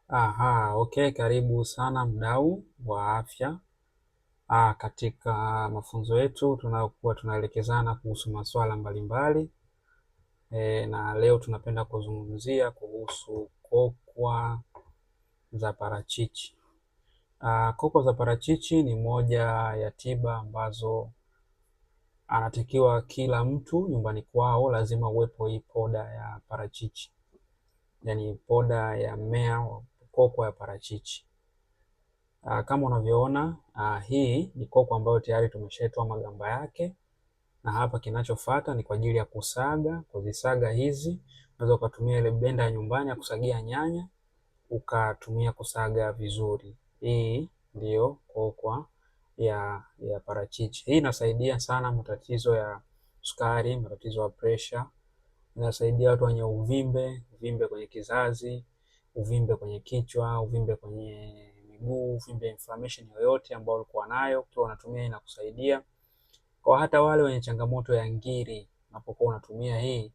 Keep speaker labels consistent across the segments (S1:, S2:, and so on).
S1: Aha, okay, karibu sana mdau wa afya. Katika mafunzo yetu tunakuwa tunaelekezana kuhusu masuala mbalimbali na leo tunapenda kuzungumzia kuhusu kokwa za parachichi. Kokwa za parachichi ni moja ya tiba ambazo anatakiwa kila mtu nyumbani kwao lazima uwepo hii poda ya parachichi, yaani poda ya mmea wa kokwa ya parachichi. Kama unavyoona hii ni koko ambayo tayari tumeshaitoa magamba yake, na hapa kinachofuata ni kwa ajili ya kusaga. Kuzisaga hizi unaweza ukatumia ile blender ya nyumbani ya kusagia nyanya ukatumia kusaga vizuri. Hii ndio kokwa ya parachichi. Hii inasaidia sana matatizo ya sukari, matatizo ya pressure. Inasaidia watu wenye uvimbe kwenye kizazi, uvimbe kwenye kichwa, uvimbe kwenye miguu, uvimbe inflammation yoyote ambayo ulikuwa nayo, ukiwa unatumia inakusaidia. Kwa hata wale wenye changamoto ya ngiri, unapokuwa unatumia hii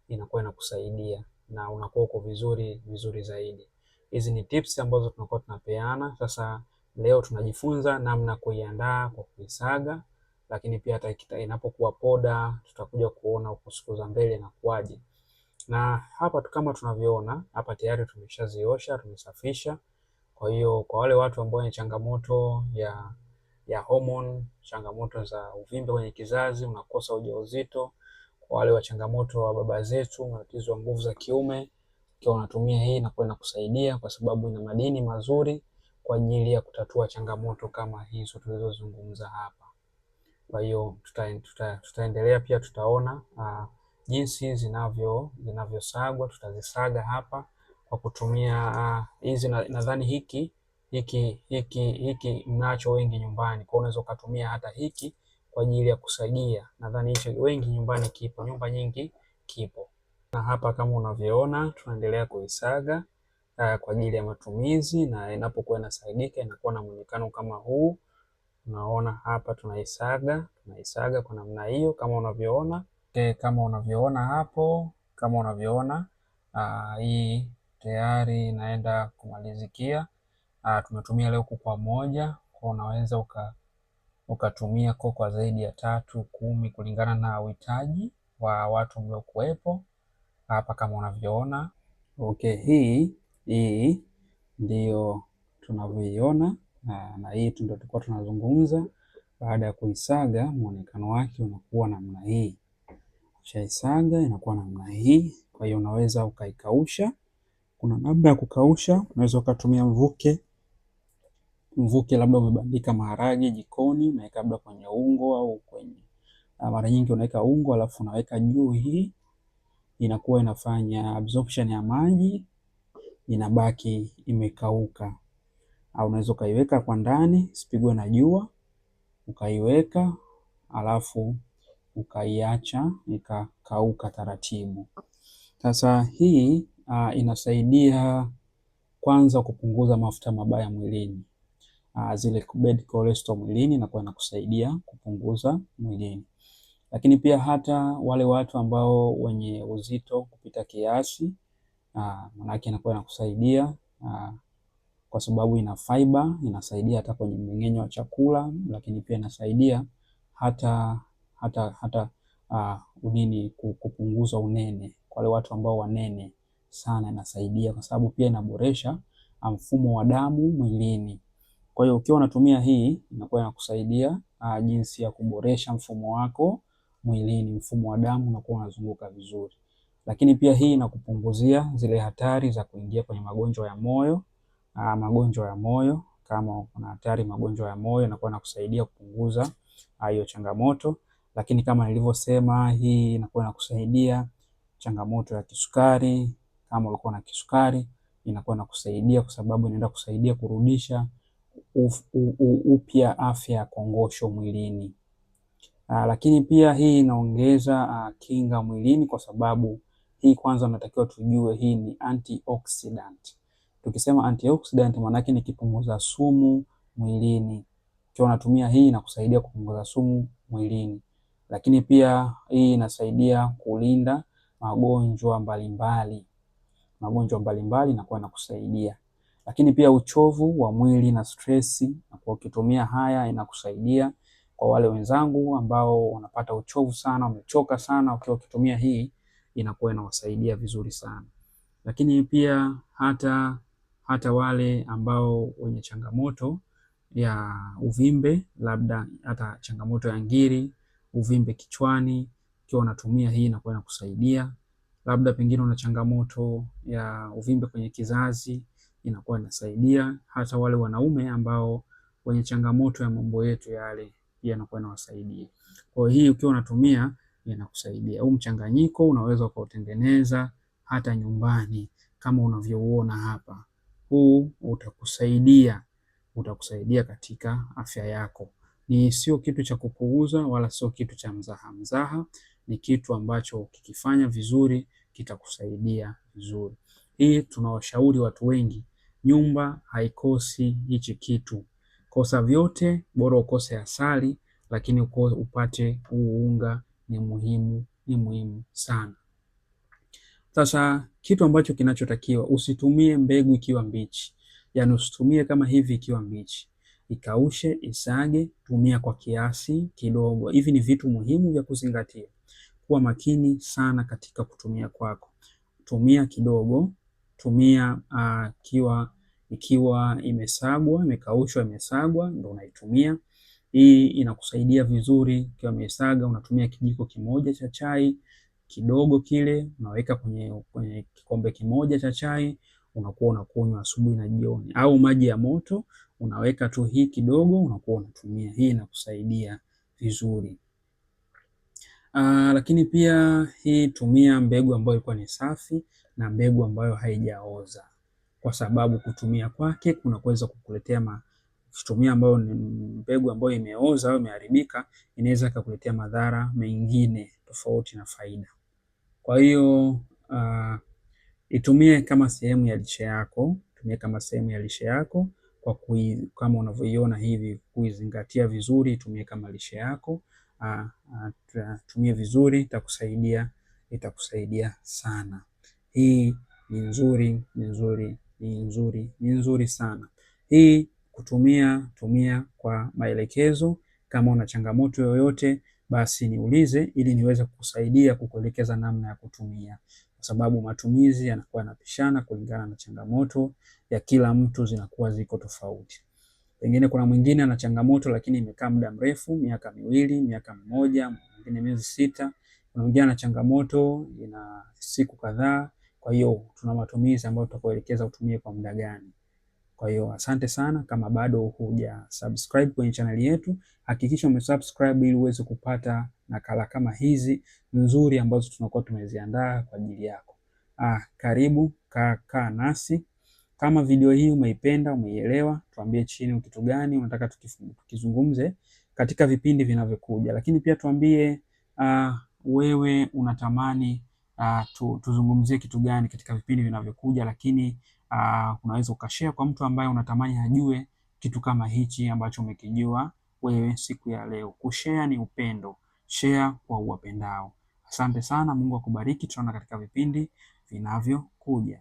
S1: inakuwa inakusaidia na unakuwa uko vizuri zaidi. Hizi ni tips ambazo tunakuwa tunapeana. Sasa leo tunajifunza namna kuiandaa kwa kuisaga, lakini pia hata inapokuwa poda tutakuja kuona huko siku za mbele inakuwaje. Na hapa kama tunavyoona hapa tayari tumeshaziosha, tumesafisha. Kwa hiyo kwa wale watu ambao wenye changamoto ya hormone, changamoto za uvimbe kwenye kizazi, unakosa ujauzito, kwa wale wa changamoto wa baba zetu, matatizo ya nguvu za kiume, kwa unatumia hii na kwenda kusaidia kwa sababu ina madini mazuri kwa ajili ya kutatua changamoto kama hizo tulizozungumza hapa. Kwa hiyo tutaendelea pia tutaona jinsi zinavyosagwa. Tutazisaga hapa kwa kutumia hizi nadhani hiki mnacho wengi nyumbani, kwa unaweza ukatumia hata hiki kwa ajili ya kusagia. Nadhani hicho wengi nyumbani kipo, nyumba nyingi kipo. Na hapa kama unavyoona tunaendelea kuisaga kwa ajili ya matumizi, na inapokuwa inasagika inakuwa na muonekano kama huu. Unaona hapa tunaisaga kwa namna hiyo kama unavyoona. Kama unavyoona hapo, kama unavyoona hii tayari inaenda kumalizikia. Tumetumia leo kokwa moja, kwa unaweza ukatumia kokwa zaidi ya 3, 10 kulingana na uhitaji wa watu mliokuwepo hapa kama unavyoona. Okay, hii ndio tunavyoiona na hii ndio tulikuwa tunazungumza. Baada ya kuisaga muonekano wake unakuwa namna hii. Ukishaisaga inakuwa namna hii. Kwa hiyo unaweza ukaikausha. Kuna namna ya kukausha, unaweza ukatumia mvuke labda umebandika maharage jikoni, unaweka labda kwenye ungo au kwenye mara nyingi unaweka ungo alafu unaweka juu. Hii inakuwa inafanya absorption ya maji, inabaki imekauka. Au unaweza ukaiweka kwa ndani isipigwe na jua, ukaiweka alafu ukaiacha ikakauka taratibu. Sasa hii inasaidia kwanza kupunguza mafuta mabaya mwilini. Zile bad cholesterol mwilini inakuwa inakusaidia kupunguza mwilini. Lakini pia hata wale watu ambao wenye uzito kupita kiasi, manake inakuwa inakusaidia kwa sababu ina fiber, inasaidia hata kwenye mmeng'enyo wa chakula, lakini pia inasaidia hata kupunguza unene. Kwa wale watu ambao wanene sana inasaidia kwa sababu pia inaboresha mfumo wa damu mwilini. Kwa hiyo ukiwa unatumia hii inakuwa inakusaidia jinsi ya kuboresha mfumo wako mwilini, mfumo wa damu unakuwa unazunguka vizuri. Lakini pia hii inakupunguzia zile hatari za kuingia kwenye magonjwa ya moyo. Kama una hatari magonjwa ya moyo inakuwa inakusaidia kupunguza hiyo changamoto. Lakini kama nilivyosema, hii inakuwa inakusaidia changamoto ya kisukari. Kama ulikuwa na kisukari inakuwa inakusaidia kwa sababu inaenda kusaidia kurudisha upya afya ya kongosho mwilini. Lakini pia hii inaongeza kinga mwilini kwa sababu hii kwanza unatakiwa tujue hii ni antioxidant. Tukisema antioxidant maana yake ni kipunguza sumu mwilini. Kwa unatumia hii inakusaidia kupunguza sumu mwilini. Lakini pia hii inasaidia kulinda magonjwa mbalimbali. Inakuwa inakusaidia. Lakini pia uchovu wa mwili na stresi, kwa ukitumia haya inakusaidia. Kwa wale wenzangu ambao wanapata uchovu sana, wamechoka sana, ukiwa ukitumia hii inakuwa inawasaidia vizuri sana. Lakini pia hata wale ambao wenye changamoto ya uvimbe, labda hata changamoto ya ngiri, uvimbe kichwani, ukiwa unatumia hii inakuwa inakusaidia. Labda pengine una changamoto ya uvimbe kwenye kizazi, inakuwa inasaidia. Hata wale wanaume ambao wenye changamoto ya mambo yetu yale, pia inakuwa inawasaidia. Kwa hii ukiwa unatumia inakusaidia. Huu mchanganyiko unaweza ukautengeneza hata nyumbani kama unavyouona hapa. Huu utakusaidia katika afya yako. Ni sio kitu cha kupuuza wala sio kitu cha mzaha mzaha, ni kitu ambacho ukikifanya vizuri kitakusaidia vizuri. Hii tunawashauri watu wengi, nyumba haikosi hichi kitu. Kosa vyote, bora ukose asali, lakini upate huu unga ni muhimu sana. Sasa kitu ambacho kinachotakiwa, usitumie mbegu ikiwa mbichi. Yaani usitumie kama hivi ikiwa mbichi. Ikaushe, isage, tumia kwa kiasi kidogo. Hivi ni vitu muhimu vya kuzingatia. Kuwa makini sana katika kutumia kwako. Tumia kidogo, tumia ikiwa imesagwa, imekaushwa, imesagwa, ndio unaitumia. Hii inakusaidia vizuri. Ikiwa imesaga, unatumia kijiko kimoja cha chai kidogo, kile unaweka kwenye kikombe kimoja cha chai, unakuwa unakunywa asubuhi na jioni. Au maji ya moto, unaweka tu hii kidogo, unakuwa unatumia. Hii inakusaidia vizuri. Lakini pia hii tumia mbegu ambayo ilikuwa ni safi na mbegu ambayo haijaoza, kwa sababu kutumia kwake kunaweza kukuletea ukitumia ambayo ni mbegu ambayo imeoza au imeharibika, inaweza kukuletea madhara mengine tofauti na faida. Kwa hiyo itumie kama sehemu ya lishe yako, kama unavyoiona hivi, kuizingatia vizuri, itumie kama lishe yako. Tumie vizuri, itakusaidia sana. Hii ni nzuri sana. Hii tumia kwa maelekezo. Kama una changamoto yoyote, basi niulize ili niweze kukusaidia, kukuelekeza namna ya kutumia, kwa sababu matumizi yanakuwa yanapishana kulingana na changamoto ya kila mtu, zinakuwa ziko tofauti. Pengine kuna mwingine ana changamoto lakini imekaa muda mrefu, miaka 2, miaka 1, mwingine miezi 6. Kuna mwingine ana changamoto ina siku kadhaa. Kwa hiyo tuna matumizi ambayo tutakuelekeza utumie kwa muda gani. Kwa hiyo asante sana. Kama bado huja subscribe kwenye channel yetu, hakikisha umesubscribe ili uweze kupata nakala kama hizi nzuri ambazo tunakuwa tumeziandaa kwa ajili yako. Karibu, kaa nasi. Kama video hii umeipenda, umeielewa, tuambie chini kitu gani unataka tukizungumze katika vipindi vinavyokuja. Lakini pia tuambie wewe unatamani tuzungumzie kitu gani katika vipindi vinavyokuja. Lakini unaweza ukashare kwa mtu ambaye unatamani ajue kitu kama hichi ambacho umekijua wewe siku ya leo. Kushare ni upendo. Share kwa uwapendao. Asante sana, Mungu akubariki. Tutaona katika vipindi vinavyokuja.